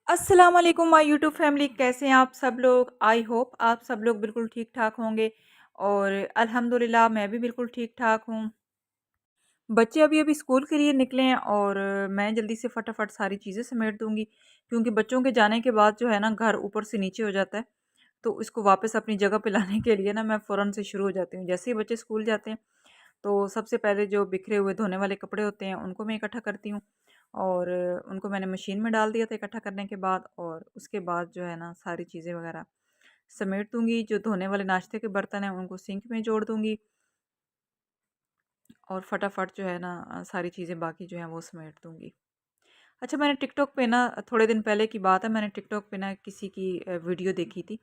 अस्सलाम वालेकुम my YouTube family, कैसे हैं आप सब लोग। आई होप आप सब लोग बिल्कुल ठीक ठाक होंगे और अल्हम्दुलिल्लाह मैं भी बिल्कुल ठीक ठाक हूँ। बच्चे अभी अभी स्कूल के लिए निकले हैं और मैं जल्दी से फटाफट सारी चीज़ें समेट दूंगी क्योंकि बच्चों के जाने के बाद जो है ना घर ऊपर से नीचे हो जाता है। तो इसको वापस अपनी जगह पे लाने के लिए ना मैं फ़ौरन से शुरू हो जाती हूँ। जैसे ही बच्चे स्कूल जाते हैं तो सबसे पहले जो बिखरे हुए धोने वाले कपड़े होते हैं उनको मैं इकट्ठा करती हूँ और उनको मैंने मशीन में डाल दिया था इकट्ठा करने के बाद। और उसके बाद जो है ना सारी चीज़ें वगैरह समेट दूंगी। जो धोने वाले नाश्ते के बर्तन हैं उनको सिंक में जोड़ दूंगी और फटाफट जो है ना सारी चीज़ें बाकी जो हैं वो समेट दूंगी। अच्छा, मैंने टिकटॉक पे ना थोड़े दिन पहले की बात है, मैंने टिकटॉक पे ना किसी की वीडियो देखी थी।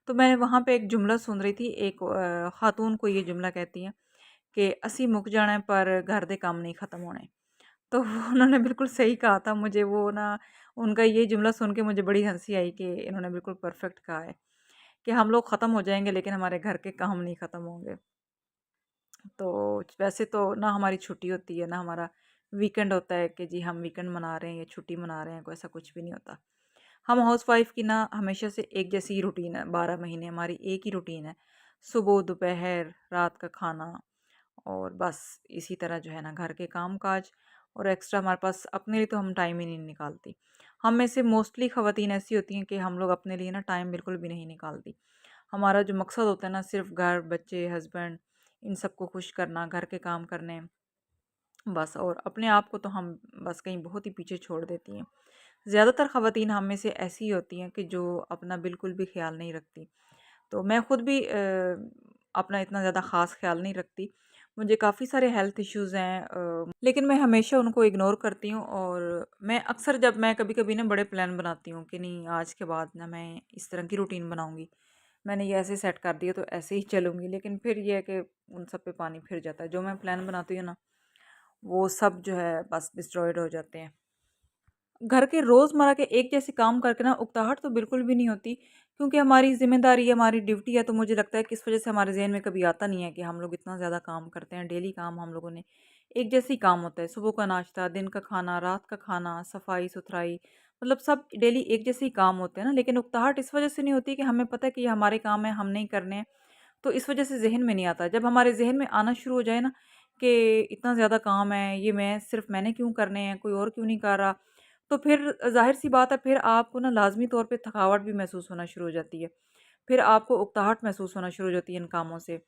तो मैंने वहाँ पे एक जुमला सुन रही थी। एक खातून को ये जुमला कहती हैं कि असी मुक जाने पर घर दे काम नहीं ख़त्म होने। तो उन्होंने बिल्कुल सही कहा था। मुझे वो ना उनका ये जुमला सुन के मुझे बड़ी हंसी आई कि इन्होंने बिल्कुल परफेक्ट कहा है कि हम लोग ख़त्म हो जाएंगे लेकिन हमारे घर के काम नहीं ख़त्म होंगे। तो वैसे तो ना हमारी छुट्टी होती है ना हमारा वीकेंड होता है कि जी हम वीकेंड मना रहे हैं या छुट्टी मना रहे हैं, कोई ऐसा कुछ भी नहीं होता। हम हाउस वाइफ की ना हमेशा से एक जैसी ही रूटीन है। 12 महीने हमारी एक ही रूटीन है। सुबह दोपहर रात का खाना और बस इसी तरह जो है ना घर के काम काज। और एक्स्ट्रा हमारे पास अपने लिए तो हम टाइम ही नहीं निकालती। हम में से मोस्टली ख़वातीन ऐसी होती हैं कि हम लोग अपने लिए ना टाइम बिल्कुल भी नहीं निकालती। हमारा जो मकसद होता है ना सिर्फ घर बच्चे हस्बैंड इन सबको खुश करना, घर के काम करने, बस। और अपने आप को तो हम बस कहीं बहुत ही पीछे छोड़ देती हैं। ज़्यादातर ख़वातीन हम में से ऐसी ही होती हैं कि जो अपना बिल्कुल भी ख्याल नहीं रखती। तो मैं खुद भी अपना इतना ज़्यादा ख़ास ख्याल नहीं रखती। मुझे काफ़ी सारे हेल्थ इश्यूज़ हैं, लेकिन मैं हमेशा उनको इग्नोर करती हूँ। और मैं अक्सर जब मैं कभी-कभी ना बड़े प्लान बनाती हूँ कि नहीं आज के बाद ना मैं इस तरह की रूटीन बनाऊँगी। मैंने ये ऐसे सेट कर दिया तो ऐसे ही चलूँगी। लेकिन फिर ये है कि उन सब पे पानी फिर जाता है। जो मैं प्लान बनाती हूँ ना वो सब जो है बस डिस्ट्रॉयड हो जाते हैं। घर के रोज़मर्रा के एक जैसे काम करके ना उकताहट तो बिल्कुल भी नहीं होती क्योंकि हमारी ज़िम्मेदारी है, हमारी ड्यूटी है। तो मुझे लगता है कि इस वज़ह से हमारे ज़हन में कभी आता नहीं है कि हम लोग इतना ज़्यादा काम करते हैं। डेली काम हम लोगों ने एक जैसे ही काम होता है। सुबह का नाश्ता, दिन का खाना, रात का खाना, सफाई-सुथराई, मतलब सब डेली एक जैसे ही काम होते हैं ना। लेकिन उकताहट इस वज़ह से नहीं होती कि हमें पता है कि ये हमारे काम है, हम नहीं करने हैं। तो इस वज़ह से ज़हन में नहीं आता। जब हमारे ज़हन में आना शुरू हो जाए ना कि इतना ज़्यादा काम है, ये मैंने क्यों करने हैं, कोई और क्यों नहीं कर रहा, तो फिर ज़ाहिर-सी बात है फिर आपको ना लाज़मी तौर पे थकावट भी महसूस होना शुरू हो जाती है। फिर आपको उकताहट महसूस होना शुरू हो जाती है इन कामों से।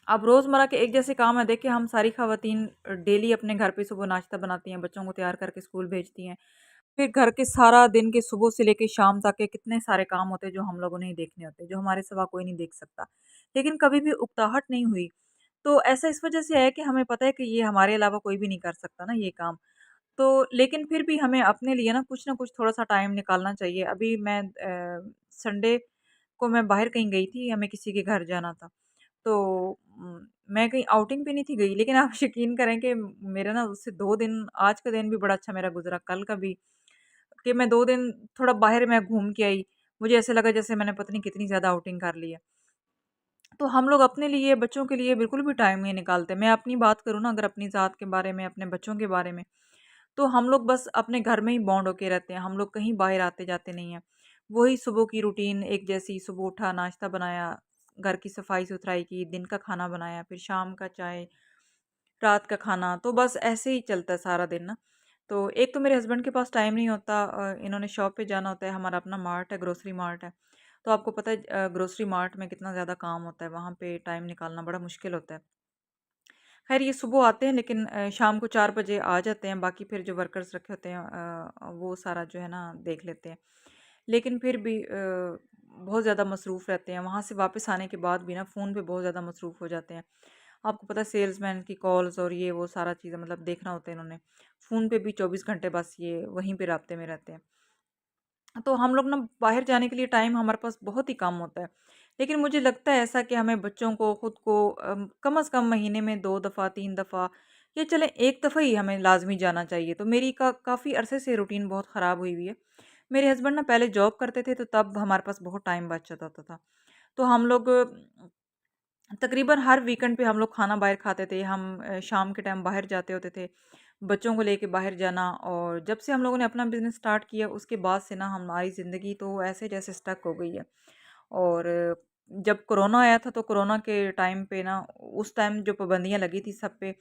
अब रोज़मर्रा के एक जैसे काम है, देखिए हम सारी ख़वातीन डेली अपने घर पे सुबह नाश्ता बनाती हैं, बच्चों को तैयार करके स्कूल भेजती हैं। फिर घर के सारा दिन के सुबह से लेके शाम तक के कितने सारे काम होते हैं जो हम लोगों ने ही देखने होते हैं, जो हमारे सिवा कोई नहीं देख सकता। लेकिन कभी भी उकताहट नहीं हुई। तो ऐसा इस वज़ह से है कि हमें पता है कि ये हमारे अलावा कोई भी नहीं कर सकता ना ये काम। तो लेकिन फिर भी हमें अपने लिए ना कुछ थोड़ा-सा टाइम निकालना चाहिए। अभी मैं संडे को मैं बाहर कहीं गई थी, हमें किसी के घर जाना था। तो मैं कहीं आउटिंग पे नहीं थी गई, लेकिन आप यकीन करें कि मेरा ना उससे 2 दिन, आज का दिन भी बड़ा अच्छा मेरा गुज़रा, कल का भी, कि मैं 2 दिन थोड़ा बाहर मैं घूम के आई। मुझे ऐसा लगा जैसे मैंने पता नहीं कितनी ज़्यादा आउटिंग कर ली है। तो हम लोग अपने लिए, बच्चों के लिए बिल्कुल भी टाइम नहीं निकालते। मैं अपनी बात करूँ ना अगर अपनी ज़ात के बारे में, अपने बच्चों के बारे में, तो हम लोग बस अपने घर में ही बॉन्ड होके रहते हैं। हम लोग कहीं बाहर आते-जाते नहीं हैं। वही सुबह की रूटीन एक जैसी, सुबह उठा, नाश्ता बनाया, घर की सफाई-सुथराई की, दिन का खाना बनाया, फिर शाम का चाय, रात का खाना, तो बस ऐसे ही चलता है सारा दिन ना। तो एक तो मेरे हस्बैंड के पास टाइम नहीं होता, इन्होंने शॉप पे जाना होता है, हमारा अपना मार्ट है, ग्रोसरी मार्ट है। तो आपको पता है ग्रोसरी मार्ट में कितना ज़्यादा काम होता है, वहाँ पे टाइम निकालना बड़ा मुश्किल होता है। खैर ये सुबह आते हैं लेकिन शाम को 4 बजे आ जाते हैं, बाकी फिर जो वर्कर्स रखे होते हैं वो सारा जो है ना देख लेते हैं। लेकिन फिर भी बहुत ज़्यादा मसरूफ़ रहते हैं, वहाँ से वापस आने के बाद भी ना फ़ोन पे बहुत ज़्यादा मसरूफ़ हो जाते हैं। आपको पता है सेल्समैन की कॉल्स और ये वो सारा चीज़ें मतलब देखना होता है इन्होंने। फ़ोन पे भी 24 घंटे बस ये वहीं पे राब्ते में रहते हैं। तो हम लोग ना बाहर जाने के लिए टाइम हमारे पास बहुत ही कम होता है। लेकिन मुझे लगता है ऐसा कि हमें बच्चों को, खुद को कम से कम महीने में 2 दफ़ा 3 दफ़ा या चलें 1 दफ़ा ही हमें लाज़मी जाना चाहिए। तो मेरी काफ़ी अरसे से रूटीन बहुत ख़राब हुई हुई है। मेरे हस्बैंड ना पहले जॉब करते थे तो तब हमारे पास बहुत टाइम बच जाता था। तो हम लोग तकरीबन हर वीकेंड पे हम लोग खाना बाहर खाते थे। हम शाम के टाइम बाहर जाते होते थे। बच्चों को लेके बाहर जाना। और जब से हम लोगों ने अपना बिज़नेस स्टार्ट किया उसके बाद से ना हमारी ज़िंदगी तो ऐसे जैसे स्टक हो गई है। और जब कोरोना आया था तो कोरोना के टाइम पे ना उस टाइम जो पाबंदियाँ लगी थी सब पे,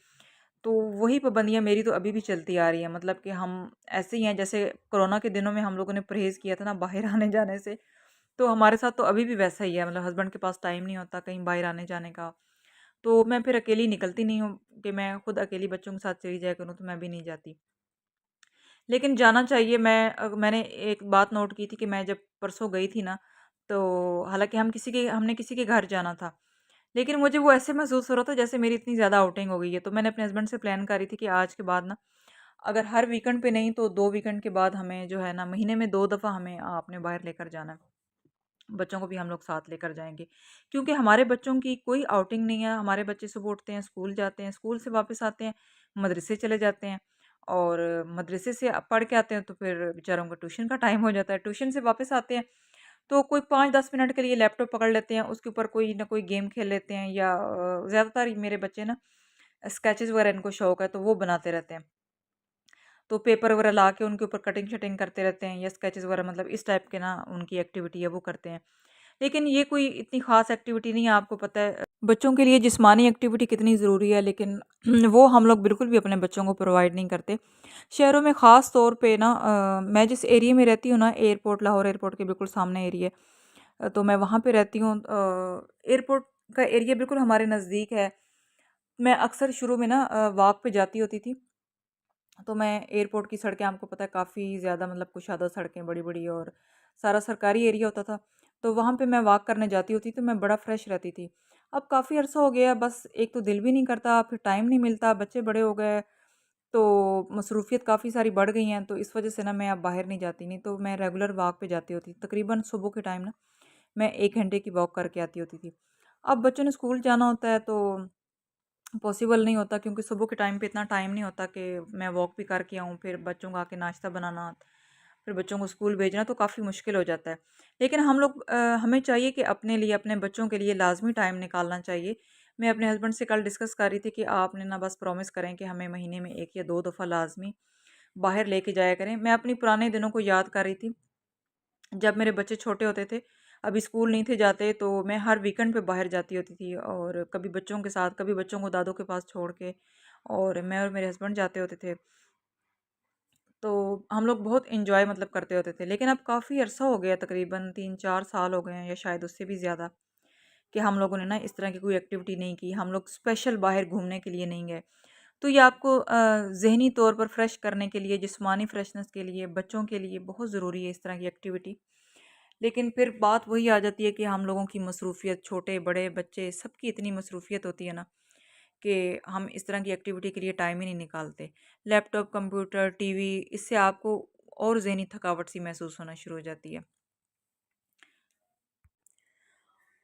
तो वही पाबंदियाँ मेरी तो अभी भी चलती आ रही हैं। मतलब कि हम ऐसे ही हैं जैसे कोरोना के दिनों में हम लोगों ने परहेज़ किया था ना बाहर आने-जाने से, तो हमारे साथ तो अभी भी वैसा ही है। मतलब हस्बैंड के पास टाइम नहीं होता कहीं बाहर आने-जाने का, तो मैं फिर अकेली निकलती नहीं हूँ कि मैं खुद अकेली बच्चों के साथ चली जाया करूँ, तो मैं भी नहीं जाती। लेकिन जाना चाहिए। मैंने एक बात नोट की थी कि मैं जब परसों गई थी ना, तो हालाँकि हमने किसी के घर जाना था, लेकिन मुझे वो ऐसे महसूस हो रहा था जैसे मेरी इतनी ज़्यादा आउटिंग हो गई है। तो मैंने अपने हस्बैंड से प्लान करी थी कि आज के बाद ना, अगर हर वीकेंड पे नहीं तो 2 वीकेंड के बाद हमें जो है ना, महीने में 2 दफ़ा हमें अपने बाहर लेकर जाना है। बच्चों को भी हम लोग साथ लेकर जाएँगे। क्योंकि हमारे बच्चों की कोई आउटिंग नहीं है, हमारे बच्चे सुबह उठते हैं, स्कूल जाते हैं, स्कूल से वापस आते हैं, मदरसे चले जाते हैं और मदरसे से पढ़ के आते हैं तो फिर बेचारों का ट्यूशन का टाइम हो जाता है। ट्यूशन से वापस आते हैं तो कोई 5-10 मिनट के लिए लैपटॉप पकड़ लेते हैं, उसके ऊपर कोई ना कोई गेम खेल लेते हैं या ज़्यादातर मेरे बच्चे ना स्केचेज़ वगैरह इनको शौक है तो वो बनाते रहते हैं। तो पेपर वगैरह ला के उनके ऊपर कटिंग-शटिंग करते रहते हैं या स्केचेज़ वगैरह, मतलब इस टाइप के ना उनकी एक्टिविटी है वो करते हैं। लेकिन ये कोई इतनी ख़ास एक्टिविटी नहीं है, आपको पता है बच्चों के लिए जिस्मानी एक्टिविटी कितनी ज़रूरी है, लेकिन वो हम लोग बिल्कुल भी अपने बच्चों को प्रोवाइड नहीं करते। शहरों में ख़ास तौर पे ना मैं जिस एरिया में रहती हूँ ना, एयरपोर्ट, लाहौर एयरपोर्ट के बिल्कुल सामने एरिया है। तो मैं वहाँ पे रहती हूँ। एयरपोर्ट का एरिया बिल्कुल हमारे नज़दीक है। मैं अक्सर शुरू में ना वॉक पे जाती होती थी। तो मैं एयरपोर्ट की सड़कें, आपको पता है काफ़ी ज़्यादा मतलब कुशादा सड़कें बड़ी-बड़ी, और सारा सरकारी एरिया होता था। तो वहाँ पे मैं वॉक करने जाती होती तो मैं बड़ा फ्रेश रहती थी। अब काफ़ी अरसा हो गया, बस एक तो दिल भी नहीं करता, फिर टाइम नहीं मिलता, बच्चे बड़े हो गए, तो मसरूफ़ियत काफ़ी सारी बढ़ गई हैं, तो इस वज़ह से ना मैं अब बाहर नहीं जाती। नहीं तो मैं रेगुलर वॉक पे जाती होती। तकरीबन सुबह के टाइम ना मैं 1 घंटे की वॉक करके आती होती थी। अब बच्चों ने स्कूल जाना होता है तो पॉसिबल नहीं होता, क्योंकि सुबह के टाइम पे इतना टाइम नहीं होता कि मैं वॉक भी करके आऊँ, फिर बच्चों का आके नाश्ता बनाना, फिर बच्चों को स्कूल भेजना तो काफ़ी मुश्किल हो जाता है। लेकिन हमें चाहिए कि अपने लिए, अपने बच्चों के लिए लाज़मी टाइम निकालना चाहिए। मैं अपने हस्बैंड से कल डिस्कस कर रही थी कि आपने ना बस प्रॉमिस करें कि हमें महीने में 1 या 2 दफ़ा लाज़मी बाहर लेके जाया करें। मैं अपनी पुराने दिनों को याद कर रही थी, जब मेरे बच्चे छोटे होते थे, अभी स्कूल नहीं थे जाते, तो मैं हर वीकेंड पे बाहर जाती होती थी, और कभी बच्चों के साथ, कभी बच्चों को दादों के पास छोड़ के, और मैं और मेरे हस्बैंड जाते होते थे। तो हम लोग बहुत एंजॉय मतलब करते होते थे। लेकिन अब काफ़ी अरसा हो गया, तकरीबन 3-4 साल हो गए हैं या शायद उससे भी ज़्यादा, कि हम लोगों ने ना इस तरह की कोई एक्टिविटी नहीं की। हम लोग स्पेशल बाहर घूमने के लिए नहीं गए। तो ये आपको ज़हनी तौर पर फ्रेश करने के लिए, जिस्मानी फ्रेशनेस के लिए, बच्चों के लिए बहुत ज़रूरी है इस तरह की एक्टिविटी। लेकिन फिर बात वही आ जाती है कि हम लोगों की मसरूफ़ियत, छोटे बड़े बच्चे सबकी इतनी मसरूफ़ियत होती है ना, कि हम इस तरह की एक्टिविटी के लिए टाइम ही नहीं निकालते। लैपटॉप, कंप्यूटर, टीवी, इससे आपको और ज़हनी थकावट सी महसूस होना शुरू हो जाती है।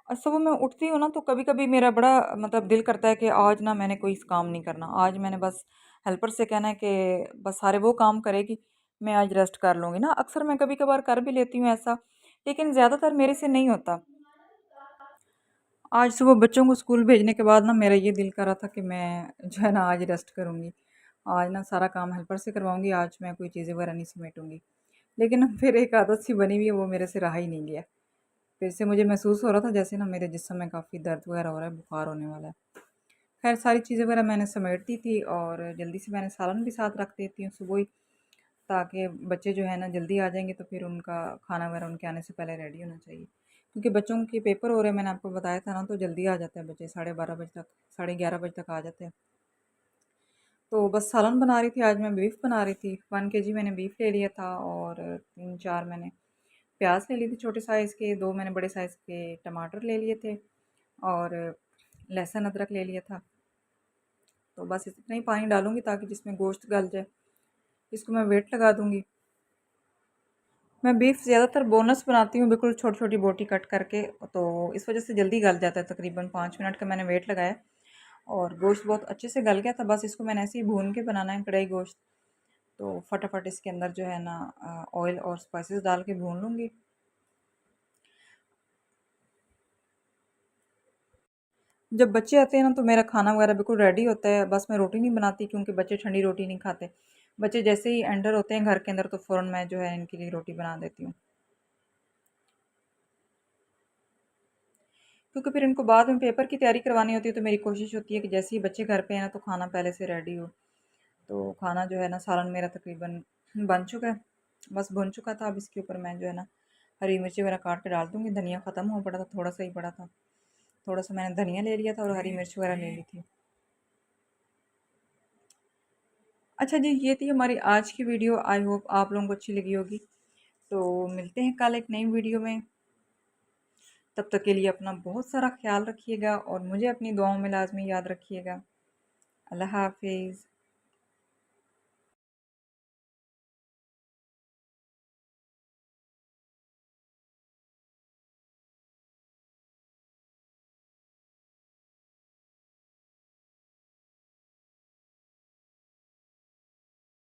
और सुबह मैं उठती हूँ ना तो कभी-कभी मेरा बड़ा मतलब दिल करता है कि आज ना मैंने कोई काम नहीं करना। आज मैंने बस हेल्पर से कहना है कि बस सारे वो काम करेगी, मैं आज रेस्ट कर लूँगी ना। अक्सर मैं कभी-कभार कर भी लेती हूँ ऐसा, लेकिन ज़्यादातर मेरे से नहीं होता। आज सुबह बच्चों को स्कूल भेजने के बाद ना मेरा ये दिल कर रहा था कि मैं जो है ना आज रेस्ट करूँगी। आज ना सारा काम हेल्पर से करवाऊँगी, आज मैं कोई चीज़ें वगैरह नहीं समेटूँगी। लेकिन फिर एक आदत सी बनी हुई है, वो मेरे से रहा ही नहीं गया। फिर से मुझे महसूस हो रहा था जैसे ना मेरे जिस्म में काफ़ी दर्द वगैरह हो रहा है, बुखार होने वाला है। खैर सारी चीज़ें वगैरह मैंने समेट दी थी, और जल्दी से मैंने सालन भी साथ रख देती हूँ सुबह ही, ताकि बच्चे जो है ना जल्दी आ जाएँगे तो फिर उनका खाना वगैरह उनके आने से पहले रेडी होना चाहिए। क्योंकि बच्चों के पेपर हो रहे हैं, मैंने आपको बताया था ना, तो जल्दी आ जाते हैं बच्चे, 12:30 बजे तक, 11:30 बजे तक आ जाते हैं। तो बस सालन बना रही थी, आज मैं बीफ बना रही थी। 1 केजी मैंने बीफ ले लिया था, और 3-4 मैंने प्याज ले ली थी छोटे साइज़ के, 2 मैंने बड़े साइज़ के टमाटर ले लिए थे, और लहसुन अदरक ले लिया था। तो बस इतना ही पानी डालूँगी ताकि जिसमें गोश्त गल जाए। इसको मैं वेट लगा दूँगी। मैं बीफ ज़्यादातर बोनस बनाती हूँ, बिल्कुल छोटी-छोटी बोटी कट करके, तो इस वज़ह से जल्दी गल जाता है। तकरीबन 5 मिनट का मैंने वेट लगाया, और गोश्त बहुत अच्छे से गल गया था। बस इसको मैंने ऐसे ही भून के बनाना है, कढ़ाई गोश्त। तो फटाफट इसके अंदर जो है ना ऑयल और स्पाइसेस डाल के भून लूँगी। जब बच्चे आते हैं ना तो मेरा खाना वगैरह बिल्कुल रेडी होता है, बस मैं रोटी नहीं बनाती क्योंकि बच्चे ठंडी रोटी नहीं खाते। बच्चे जैसे ही एंटर होते हैं घर के अंदर तो फ़ौरन मैं जो है इनके लिए रोटी बना देती हूँ। क्योंकि फिर इनको बाद में पेपर की तैयारी करवानी होती है तो मेरी कोशिश होती है कि जैसे ही बच्चे घर पे हैं ना तो खाना पहले से रेडी हो। तो खाना जो है ना सालन मेरा तकरीबन बन चुका है। बस भुन चुका था, अब इसके ऊपर मैं जो है ना हरी मिर्ची वगैरह काट के डाल दूँगी। धनिया ख़त्म हो पड़ा था, थोड़ा-सा ही पड़ा था। थोड़ा-सा मैंने धनिया ले लिया था और हरी मिर्च वगैरह ले ली थी। अच्छा जी, ये थी हमारी आज की वीडियो। आई होप आप लोगों को अच्छी लगी होगी। तो मिलते हैं कल एक नई वीडियो में। तब तक के लिए अपना बहुत सारा ख़्याल रखिएगा और मुझे अपनी दुआओं में लाज़मी याद रखिएगा। अल्लाह हाफ़िज़।